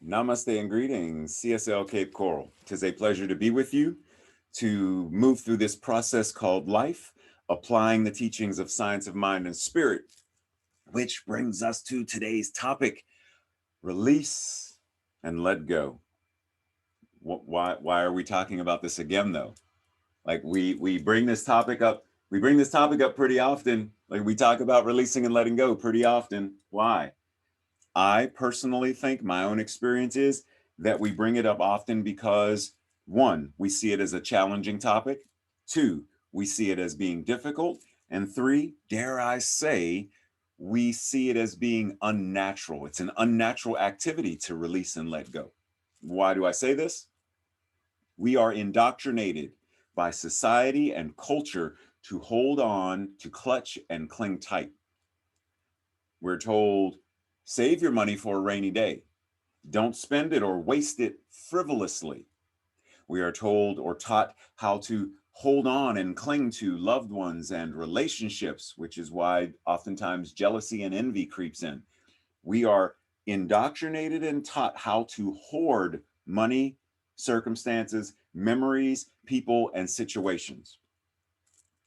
Namaste and greetings, CSL Cape Coral. Tis a pleasure to be with you to move through this process called life, applying the teachings of science of mind and spirit, which brings us to today's topic, release and let go. Why are we talking about this again though? Like we bring this topic up, pretty often. Like we talk about releasing and letting go pretty often. Why? I personally think my own experience is that we bring it up often because one, we see it as a challenging topic. Two, we see it as being difficult. And three, dare I say, we see it as being unnatural. It's an unnatural activity to release and let go. Why do I say this? We are indoctrinated by society and culture to hold on, to clutch and cling tight. We're told, save your money for a rainy day. Don't spend it or waste it frivolously. We are told or taught how to hold on and cling to loved ones and relationships, which is why oftentimes jealousy and envy creeps in. We are indoctrinated and taught how to hoard money, circumstances, memories, people, and situations.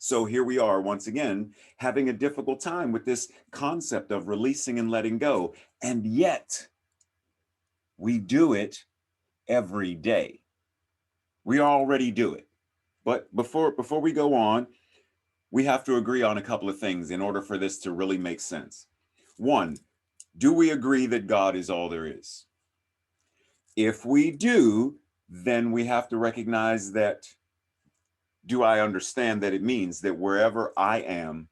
So here we are once again, having a difficult time with this concept of releasing and letting go. And yet we do it every day. We already do it. But before we go on, we have to agree on a couple of things in order for this to really make sense. One, do we agree that God is all there is? If we do, then we have to recognize that, do I understand that it means that wherever I am,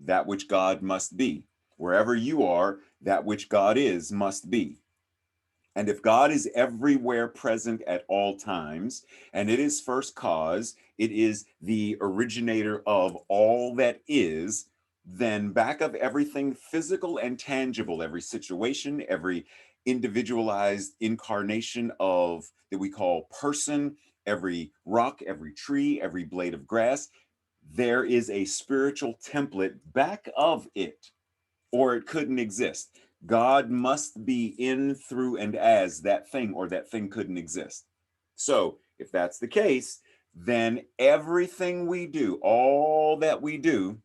that which God must be. Wherever you are, that which God is must be. And if God is everywhere present at all times, and it is first cause, it is the originator of all that is, then back of everything physical and tangible, every situation, every individualized incarnation of that we call person, every rock, every tree, every blade of grass, there is a spiritual template back of it, or it couldn't exist. God must be in, through, and as that thing, or that thing couldn't exist. So if that's the case, then everything we do, all that we do,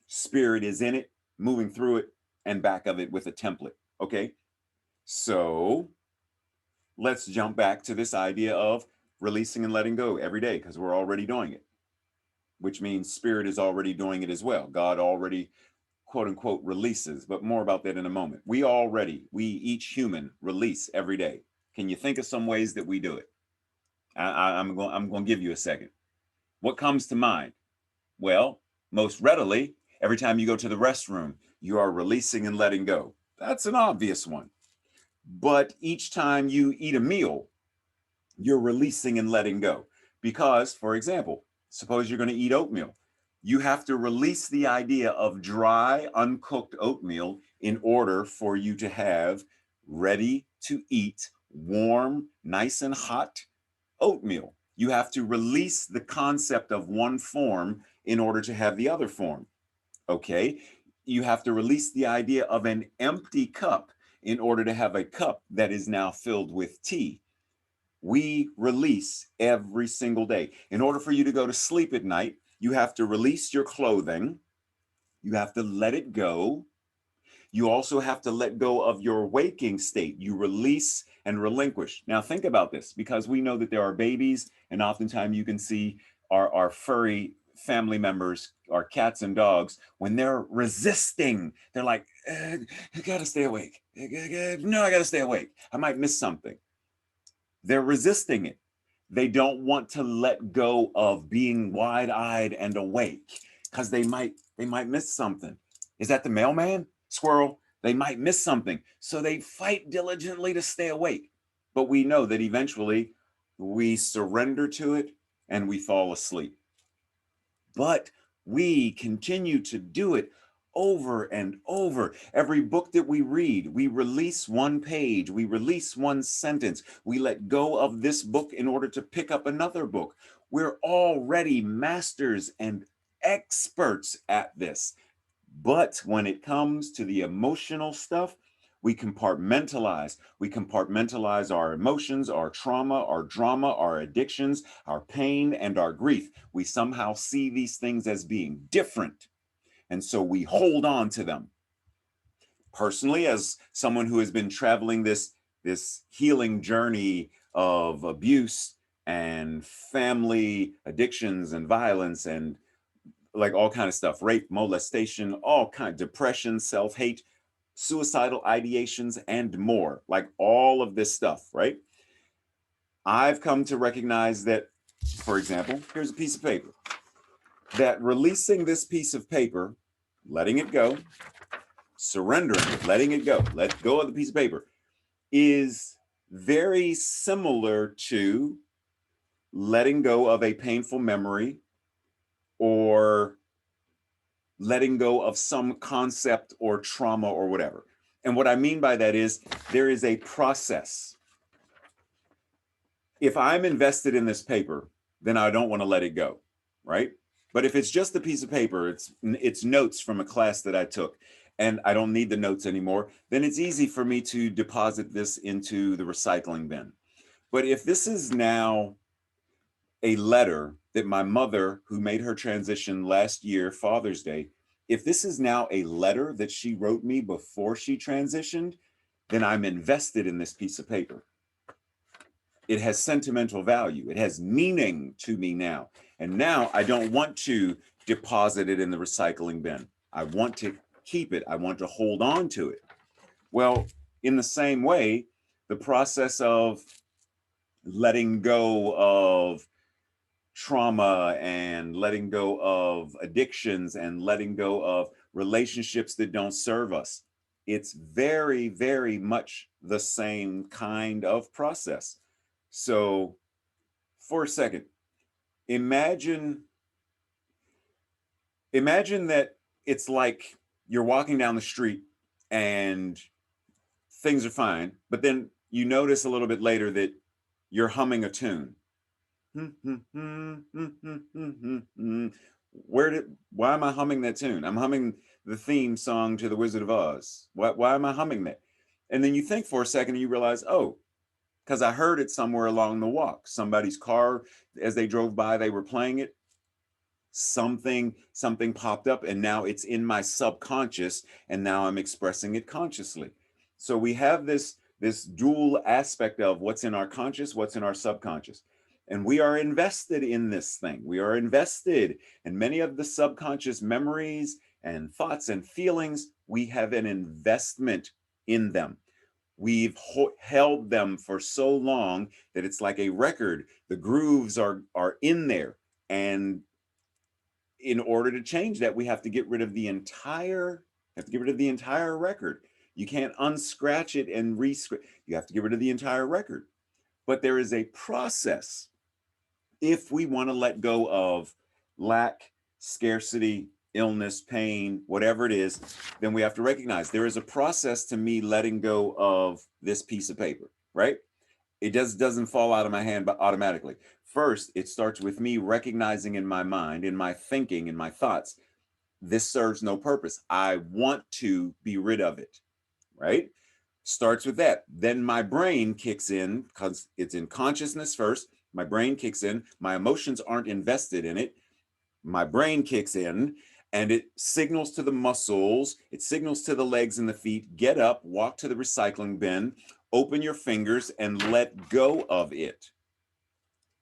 spirit is in it, moving through it, and back of it with a template. Okay. So let's jump back to this idea of releasing and letting go every day, because we're already doing it, which means spirit is already doing it as well. God already, quote unquote, releases, but more about that in a moment. We each human release every day. Can you think of some ways that we do it? I'm going to give you a second. What comes to mind? Well, most readily, every time you go to the restroom, you are releasing and letting go. That's an obvious one. But each time you eat a meal, you're releasing and letting go. Because, for example, suppose you're going to eat oatmeal. You have to release the idea of dry, uncooked oatmeal in order for you to have ready to eat, warm, nice and hot oatmeal. You have to release the concept of one form in order to have the other form. Okay? You have to release the idea of an empty cup in order to have a cup that is now filled with tea. We release every single day. In order for you to go to sleep at night, you have to release your clothing. You have to let it go. You also have to let go of your waking state. You release and relinquish. Now think about this, because we know that there are babies, and oftentimes you can see our furry family members, our cats and dogs, when they're resisting, they're like, you gotta stay awake. No, I gotta stay awake. I might miss something. They're resisting it. They don't want to let go of being wide-eyed and awake because they might miss something. Is that the mailman? Squirrel? They might miss something. So they fight diligently to stay awake. But we know that eventually we surrender to it and we fall asleep. But we continue to do it over and over. Every book that we read, we release one page, we release one sentence, we let go of this book in order to pick up another book. We're already masters and experts at this. But when it comes to the emotional stuff, We compartmentalize. We compartmentalize our emotions, our trauma, our drama, our addictions, our pain, and our grief. We somehow see these things as being different. And so we hold on to them. Personally, as someone who has been traveling this healing journey of abuse and family addictions and violence and like all kind of stuff, rape, molestation, all kind, depression, self-hate, suicidal ideations, and more, like all of this stuff, right? I've come to recognize that, for example, here's a piece of paper, that releasing this piece of paper, letting it go, surrendering it, letting it go, let go of the piece of paper, is very similar to letting go of a painful memory or letting go of some concept or trauma or whatever. And what I mean by that is there is a process. If I'm invested in this paper, then I don't want to let it go, right? But if it's just a piece of paper, it's notes from a class that I took, and I don't need the notes anymore, then it's easy for me to deposit this into the recycling bin. But if this is now a letter that my mother, who made her transition last year, Father's Day, if this is now a letter that she wrote me before she transitioned, then I'm invested in this piece of paper. It has sentimental value. It has meaning to me now. And now I don't want to deposit it in the recycling bin. I want to keep it. I want to hold on to it. Well, in the same way, the process of letting go of trauma and letting go of addictions and letting go of relationships that don't serve us, it's very, very much the same kind of process. So for a second, imagine that it's like you're walking down the street and things are fine, but then you notice a little bit later that you're humming a tune. Why am I humming that tune? I'm humming the theme song to The Wizard of Oz. Why am I humming that? And then you think for a second and you realize, oh, because I heard it somewhere along the walk. Somebody's car, as they drove by, they were playing it. Something popped up, and now it's in my subconscious, and now I'm expressing it consciously. So we have this dual aspect of what's in our conscious, what's in our subconscious. And we are invested in this thing. We are invested in many of the subconscious memories and thoughts and feelings. We have an investment in them. We've held them for so long that it's like a record. The grooves are in there. And in order to change that, we have to get rid of the entire record. You can't unscratch it and re-scratch. You have to get rid of the entire record. But there is a process. If we want to let go of lack, scarcity, illness, pain, whatever it is, then we have to recognize there is a process to me letting go of this piece of paper, right? It doesn't fall out of my hand but automatically. First, it starts with me recognizing in my mind, in my thinking, in my thoughts, this serves no purpose. I want to be rid of it, right? Starts with that. Then my brain kicks in because it's in consciousness first. My brain kicks in. My emotions aren't invested in it. My brain kicks in and it signals to the muscles, it signals to the legs and the feet, get up, walk to the recycling bin, open your fingers and let go of it.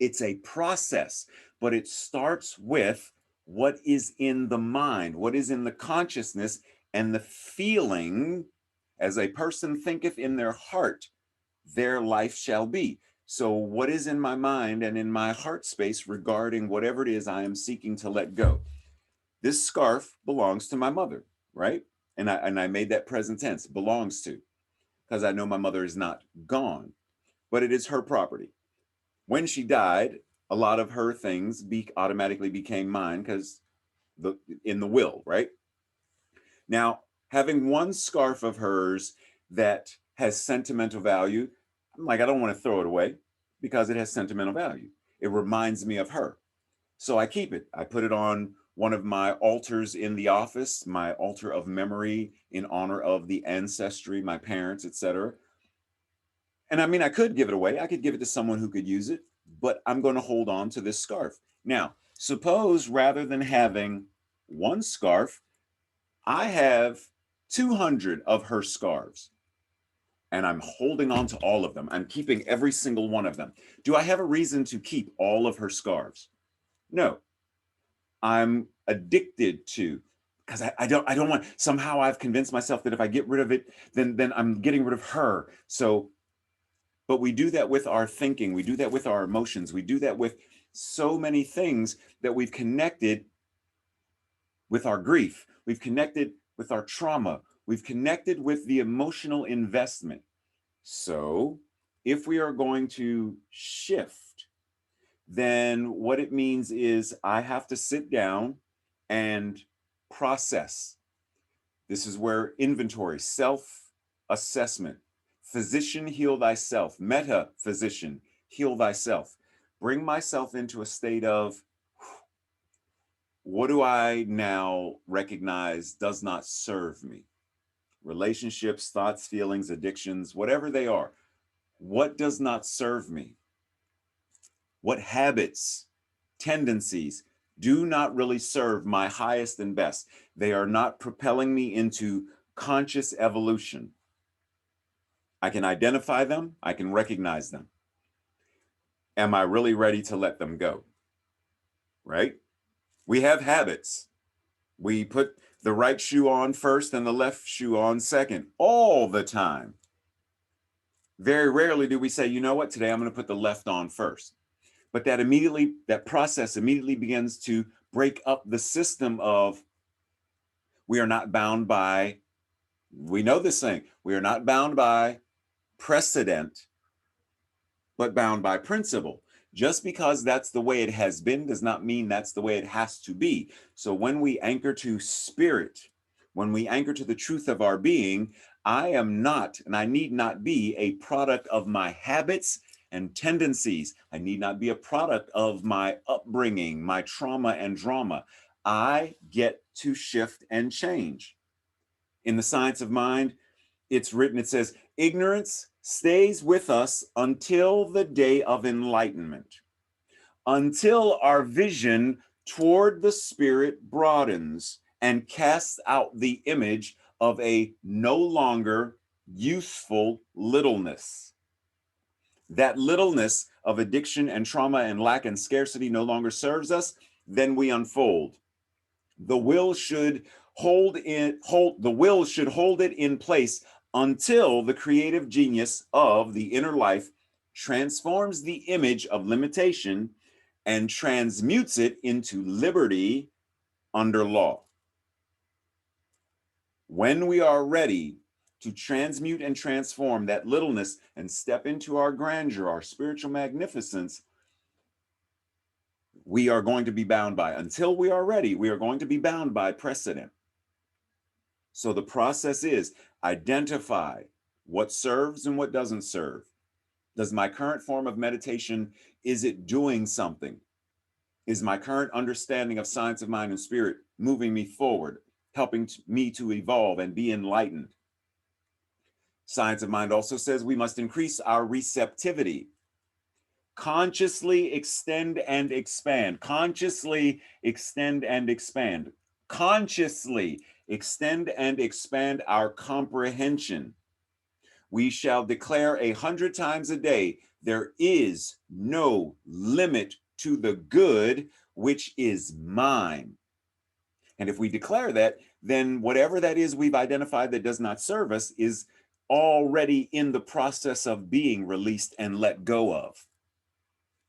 It's a process, but it starts with what is in the mind, what is in the consciousness, and the feeling, as a person thinketh in their heart, their life shall be. So what is in my mind and in my heart space regarding whatever it is I am seeking to let go? This scarf belongs to my mother, right? And I made that present tense, belongs to, because I know my mother is not gone, but it is her property. When she died, a lot of her things automatically became mine because in the will, right? Now, having one scarf of hers that has sentimental value, I'm like, I don't want to throw it away because it has sentimental value. It reminds me of her. So I keep it. I put it on one of my altars in the office, my altar of memory in honor of the ancestry, my parents, etc. And I mean, I could give it away. I could give it to someone who could use it, but I'm going to hold on to this scarf. Now, suppose rather than having one scarf, I have 200 of her scarves and I'm holding on to all of them. I'm keeping every single one of them. Do I have a reason to keep all of her scarves? No. I'm addicted to, because I don't want, somehow I've convinced myself that if I get rid of it, then I'm getting rid of her. So, but we do that with our thinking, we do that with our emotions, we do that with so many things that we've connected with our grief, we've connected with our trauma, we've connected with the emotional investment. So if we are going to shift, then what it means is I have to sit down and process. This is where inventory, self-assessment, physician, heal thyself, meta-physician, heal thyself. Bring myself into a state of, what do I now recognize does not serve me? Relationships, thoughts, feelings, addictions, whatever they are. What does not serve me? What habits, tendencies do not really serve my highest and best? They are not propelling me into conscious evolution. I can identify them, I can recognize them. Am I really ready to let them go? Right? We have habits. We put the right shoe on first and the left shoe on second all the time. Very rarely do we say, you know what, today I'm going to put the left on first. But that process immediately begins to break up the system of, we are not bound by, we know this thing, we are not bound by precedent, but bound by principle. Just because that's the way it has been does not mean that's the way it has to be. So when we anchor to spirit, when we anchor to the truth of our being, I am not, and I need not be a product of my habits and tendencies. I need not be a product of my upbringing, my trauma and drama. I get to shift and change. In the Science of Mind, it's written, it says, ignorance stays with us until the day of enlightenment, until our vision toward the spirit broadens and casts out the image of a no longer useful littleness. That littleness of addiction and trauma and lack and scarcity no longer serves us, then we unfold. The will should hold it in place until the creative genius of the inner life transforms the image of limitation and transmutes it into liberty under law. When we are ready to transmute and transform that littleness and step into our grandeur, our spiritual magnificence, we are going to be bound by, until we are ready, we are going to be bound by precedent. So the process is identify what serves and what doesn't serve. Does my current form of meditation, is it doing something? Is my current understanding of science of mind and spirit moving me forward, helping me to evolve and be enlightened? Science of mind also says we must increase our receptivity. Consciously extend and expand. Consciously extend and expand. Consciously extend and expand our comprehension. We shall declare 100 times a day, there is no limit to the good which is mine. And if we declare that, then whatever that is we've identified that does not serve us is already in the process of being released and let go of.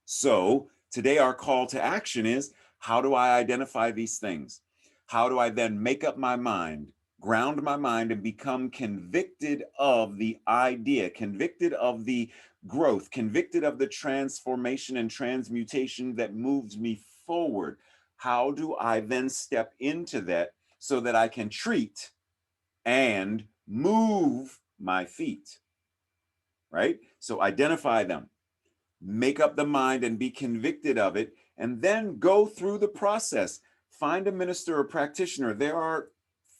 So today our call to action is, how do I identify these things? How do I then make up my mind, ground my mind, and become convicted of the idea, convicted of the growth, convicted of the transformation and transmutation that moves me forward? How do I then step into that so that I can treat and move my feet, right? So identify them, make up the mind and be convicted of it, and then go through the process. Find a minister or practitioner. There are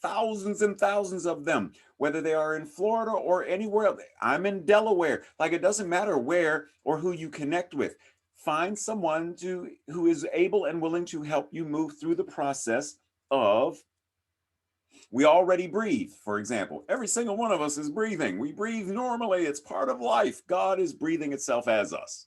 thousands and thousands of them, whether they are in Florida or anywhere else. I'm in Delaware. Like, it doesn't matter where or who you connect with. Find someone who is able and willing to help you move through the process of, we already breathe, for example. Every single one of us is breathing. We breathe normally. It's part of life. God is breathing itself as us.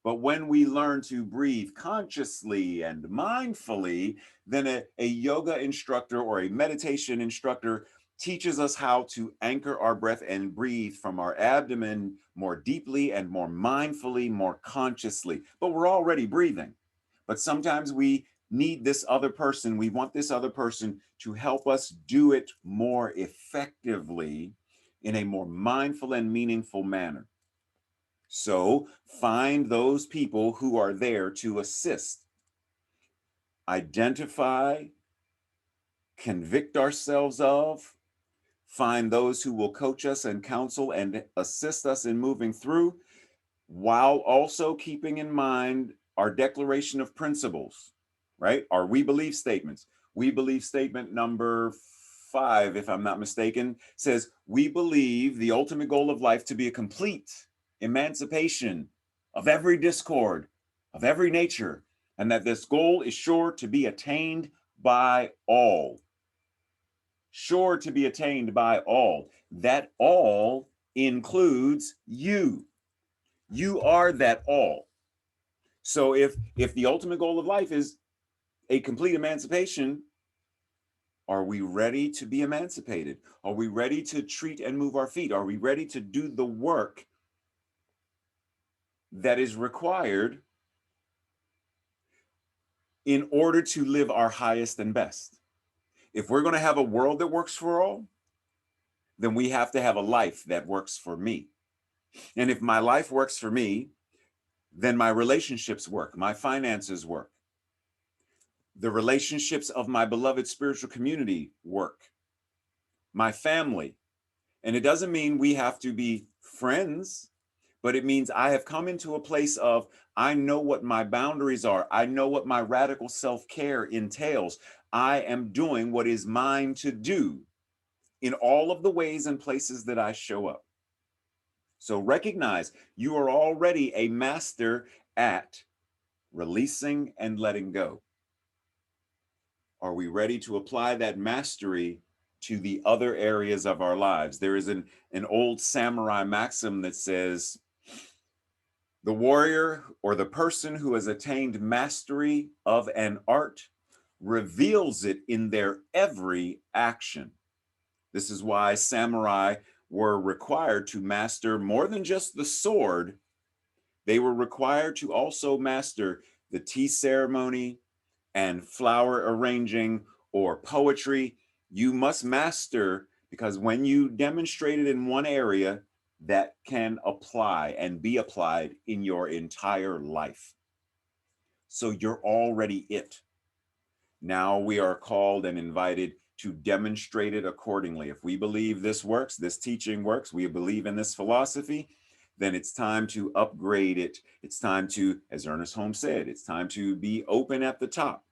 But when we learn to breathe consciously and mindfully, then a yoga instructor or a meditation instructor teaches us how to anchor our breath and breathe from our abdomen more deeply and more mindfully, more consciously. But we're already breathing. But sometimes we need this other person. We want this other person to help us do it more effectively in a more mindful and meaningful manner. So find those people who are there to assist, identify, convict ourselves of, find those who will coach us and counsel and assist us in moving through, while also keeping in mind our declaration of principles, right? Our we believe statements. We believe statement number 5, if I'm not mistaken, says, we believe the ultimate goal of life to be a complete emancipation of every discord, of every nature, and that this goal is sure to be attained by all. Sure to be attained by all. That all includes you. You are that all. So if the ultimate goal of life is a complete emancipation, are we ready to be emancipated? Are we ready to treat and move our feet? Are we ready to do the work that is required in order to live our highest and best? If we're going to have a world that works for all, then we have to have a life that works for me. And if my life works for me, then my relationships work, my finances work, the relationships of my beloved spiritual community work, my family. And it doesn't mean we have to be friends, but it means I have come into a place of, I know what my boundaries are. I know what my radical self-care entails. I am doing what is mine to do in all of the ways and places that I show up. So recognize you are already a master at releasing and letting go. Are we ready to apply that mastery to the other areas of our lives? There is an old samurai maxim that says, the warrior or the person who has attained mastery of an art reveals it in their every action. This is why samurai were required to master more than just the sword. They were required to also master the tea ceremony and flower arranging or poetry. You must master, because when you demonstrate it in one area, that can apply and be applied in your entire life. So you're already it. Now we are called and invited to demonstrate it accordingly. If we believe this works, this teaching works, we believe in this philosophy, then it's time to upgrade it. It's time to, as Ernest Holmes said, it's time to be open at the top.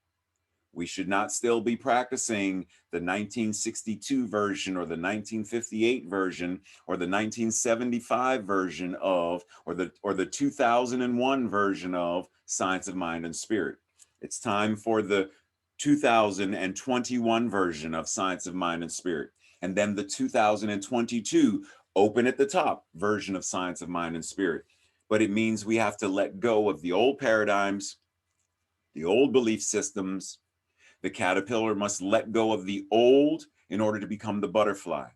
We should not still be practicing the 1962 version or the 1958 version or the 1975 version of, or the 2001 version of Science of Mind and Spirit. It's time for the 2021 version of Science of Mind and Spirit, and then the 2022 open at the top version of Science of Mind and Spirit. But it means we have to let go of the old paradigms, the old belief systems. The caterpillar must let go of the old in order to become the butterfly.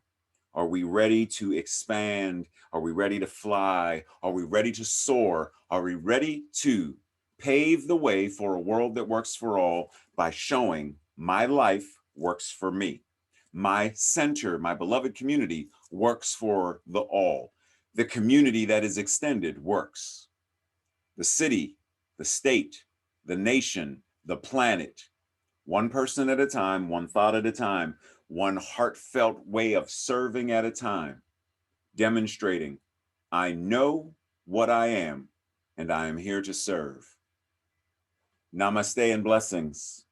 Are we ready to expand? Are we ready to fly? Are we ready to soar? Are we ready to pave the way for a world that works for all by showing my life works for me? My center, my beloved community, works for the all. The community that is extended works. The city, the state, the nation, the planet, one person at a time, one thought at a time, one heartfelt way of serving at a time, demonstrating, I know what I am, and I am here to serve. Namaste and blessings.